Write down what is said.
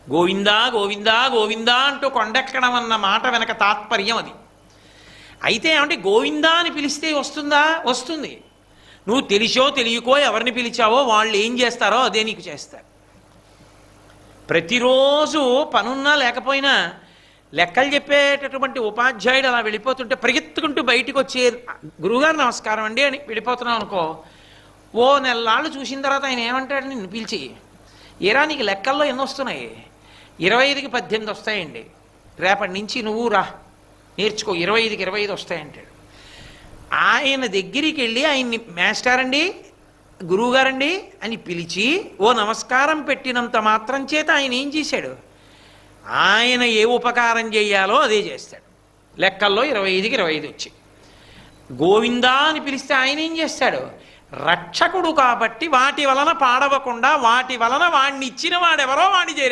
గోవిందా గోవిందా గోవిందా అంటూ కొండెక్కడం అన్న మాట వెనక తాత్పర్యం అది. అయితే ఏమంటే గోవిందా అని పిలిస్తే వస్తుందా? వస్తుంది. నువ్వు తెలిసో తెలియకో ఎవరిని పిలిచావో వాళ్ళు ఏం చేస్తారో అదే నీకు చేస్తారు. ప్రతిరోజు పనున్నా లేకపోయినా లెక్కలు చెప్పేటటువంటి ఉపాధ్యాయుడు అలా వెళ్ళిపోతుంటే పరిగెత్తుకుంటూ బయటకు వచ్చే గురువుగారు నమస్కారం అండి అని వెళ్ళిపోతున్నావు అనుకో, ఓ నెలలాళ్ళు చూసిన తర్వాత ఆయన ఏమంటాడు నిన్ను పిలిచి, ఏరా నీకు లెక్కల్లో ఎన్ని వస్తున్నాయి? 25కి 18 వస్తాయండి, రేపటి నుంచి నువ్వు రా నేర్చుకో, 25కి 25 వస్తాయంటాడు. ఆయన దగ్గరికి వెళ్ళి ఆయన్ని మాస్టర్ అండి గురువుగారండి అని పిలిచి ఓ నమస్కారం పెట్టినంత మాత్రం చేత ఆయన ఏం చేశాడు? ఆయన ఏ ఉపకారం చేయాలో అదే చేస్తాడు. లెక్కల్లో 25కి 25 వచ్చి గోవిందా అని పిలిస్తే ఆయన ఏం చేస్తాడు? రక్షకుడు కాబట్టి వాటి వలన పాడవకుండా వాటి వలన వాడిని ఇచ్చిన వాడెవరో వాడిని